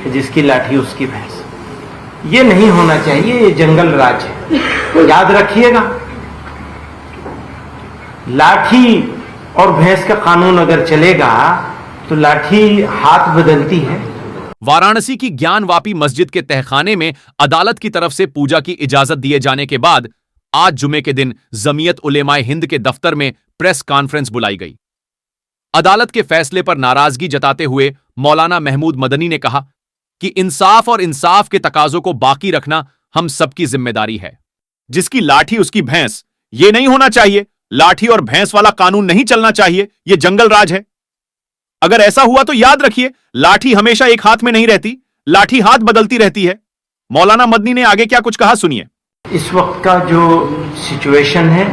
جس کی لاٹھی اس کی بھینس. یہ نہیں ہونا چاہیے, یہ جنگل راج ہے. یاد رکھیے گا, لاٹھی اور بھینس کا قانون اگر چلے گا تو لاٹھی ہاتھ بدلتی ہے. وارانسی کی گیان واپی مسجد کے تہخانے میں عدالت کی طرف سے پوجا کی اجازت دیے جانے کے بعد آج جمعے کے دن جمعیت علماء ہند کے دفتر میں پریس کانفرنس بلائی گئی. عدالت کے فیصلے پر ناراضگی جتاتے ہوئے مولانا محمود مدنی نے کہا کہ انصاف اور انصاف کے تقاضوں کو باقی رکھنا ہم سب کی ذمہ داری ہے. جس کی لاٹھی اس کی بھینس, یہ نہیں ہونا چاہیے. لاٹھی اور بھینس والا قانون نہیں چلنا چاہیے. یہ جنگل راج ہے. اگر ایسا ہوا تو یاد رکھیے, لاٹھی ہمیشہ ایک ہاتھ میں نہیں رہتی, لاٹھی ہاتھ بدلتی رہتی ہے. مولانا مدنی نے آگے کیا کچھ کہا, سنیے. اس وقت کا جو سچویشن ہے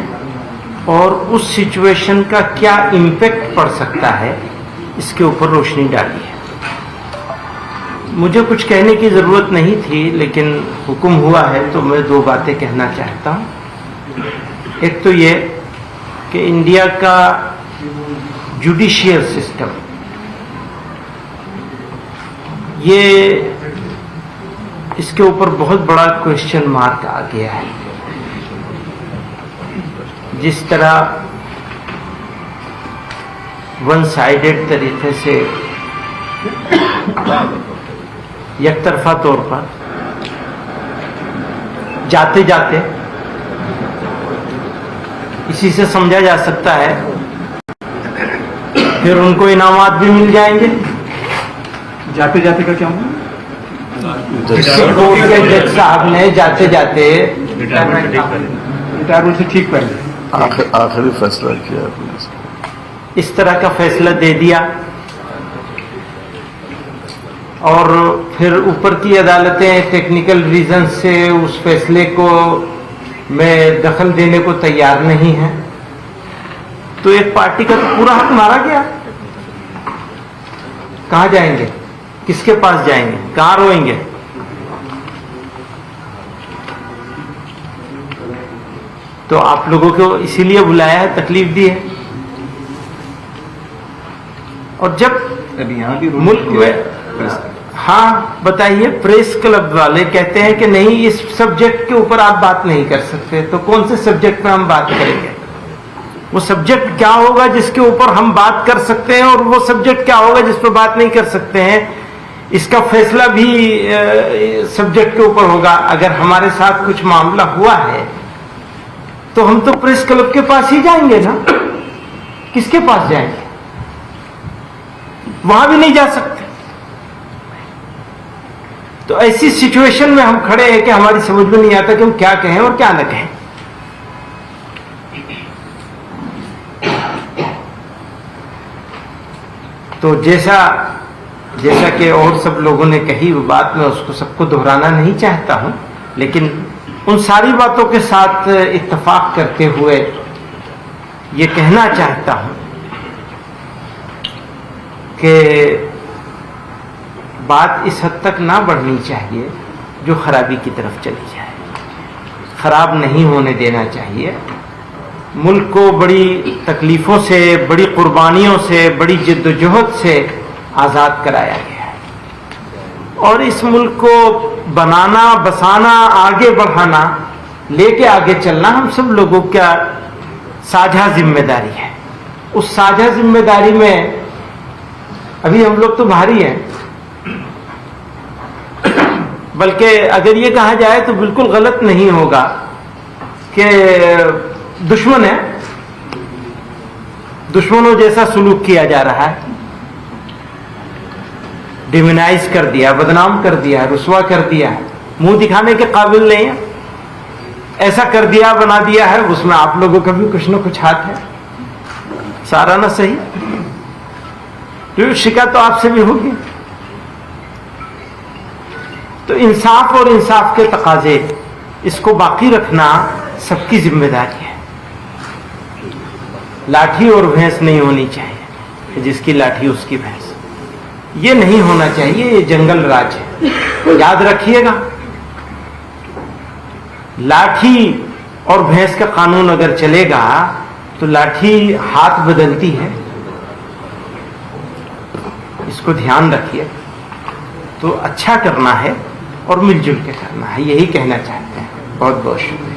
اور اس سچویشن کا کیا امپیکٹ پڑ سکتا ہے, اس کے اوپر روشنی ڈالی ہے. مجھے کچھ کہنے کی ضرورت نہیں تھی, لیکن حکم ہوا ہے تو میں دو باتیں کہنا چاہتا ہوں. ایک تو یہ کہ انڈیا کا جوڈیشیل سسٹم, یہ اس کے اوپر بہت بڑا کوشچن مارک آ گیا ہے. جس طرح ون سائیڈڈ طریقے سے یک طرفہ طور پر جاتے جاتے اسی سے سمجھا جا سکتا ہے پھر ان کو انعامات بھی مل جائیں گے. جاتے جاتے کا کیا ہوں جج صاحب نے جاتے جاتے ریٹائرمنٹ سے ٹھیک پہلے آخری فیصلہ کیا اس طرح کا فیصلہ دے دیا, اور پھر اوپر کی عدالتیں ٹیکنیکل ریزن سے اس فیصلے کو میں دخل دینے کو تیار نہیں ہیں. تو ایک پارٹی کا تو پورا حق مارا گیا. کہاں جائیں گے, کس کے پاس جائیں گے, کہاں روئیں گے؟ تو آپ لوگوں کو اسی لیے بلایا ہے, تکلیف دی ہے. اور جب یہاں بھی ملک میں, ہاں بتائیے, پریس کلب والے کہتے ہیں کہ نہیں اس سبجیکٹ کے اوپر آپ بات نہیں کر سکتے, تو کون سے سبجیکٹ پہ ہم بات کریں گے؟ وہ سبجیکٹ کیا ہوگا جس کے اوپر ہم بات کر سکتے ہیں, اور وہ سبجیکٹ کیا ہوگا جس پہ بات نہیں کر سکتے ہیں؟ اس کا فیصلہ بھی سبجیکٹ کے اوپر ہوگا. اگر ہمارے ساتھ کچھ معاملہ ہوا ہے تو ہم تو پریس کلب کے پاس ہی جائیں گے نا. کس کے پاس جائیں گے؟ وہاں بھی نہیں جا سکتے. تو ایسی سچویشن میں ہم کھڑے ہیں کہ ہماری سمجھ میں نہیں آتا کہ ہم کیا کہیں اور کیا نہ کہیں. تو جیسا کہ اور سب لوگوں نے کہی وہ بات, میں اس کو سب کو دہرانا نہیں چاہتا ہوں, لیکن ان ساری باتوں کے ساتھ اتفاق کرتے ہوئے یہ کہنا چاہتا ہوں کہ بات اس حد تک نہ بڑھنی چاہیے جو خرابی کی طرف چلی جائے. خراب نہیں ہونے دینا چاہیے. ملک کو بڑی تکلیفوں سے, بڑی قربانیوں سے, بڑی جد و جہد سے آزاد کرایا گیا ہے, اور اس ملک کو بنانا, بسانا, آگے بڑھانا, لے کے آگے چلنا ہم سب لوگوں کا ساجھا ذمہ داری ہے. اس ساجھا ذمہ داری میں ابھی ہم لوگ تو بھاری ہیں, بلکہ اگر یہ کہا جائے تو بالکل غلط نہیں ہوگا کہ دشمن ہے, دشمنوں جیسا سلوک کیا جا رہا ہے. ڈیمونائز کر دیا, بدنام کر دیا, رسوا کر دیا, منہ دکھانے کے قابل نہیں ہے, ایسا کر دیا, بنا دیا ہے. اس میں آپ لوگوں کا بھی کچھ نہ کچھ ہاتھ ہے, سارا نہ صحیح. شکایت تو آپ سے بھی ہوگی. تو انصاف اور انصاف کے تقاضے, اس کو باقی رکھنا سب کی ذمہ داری ہے. لاٹھی اور بھینس نہیں ہونی چاہیے, جس کی لاٹھی اس کی بھینس. یہ نہیں ہونا چاہیے, یہ جنگل راج ہے. یاد رکھیے گا, لاٹھی اور بھینس کا قانون اگر چلے گا تو لاٹھی ہاتھ بدلتی ہے. اس کو دھیان رکھیے. تو اچھا کرنا ہے اور مل جل کے کرنا ہے, یہی کہنا چاہتے ہیں. بہت بہت شکریہ.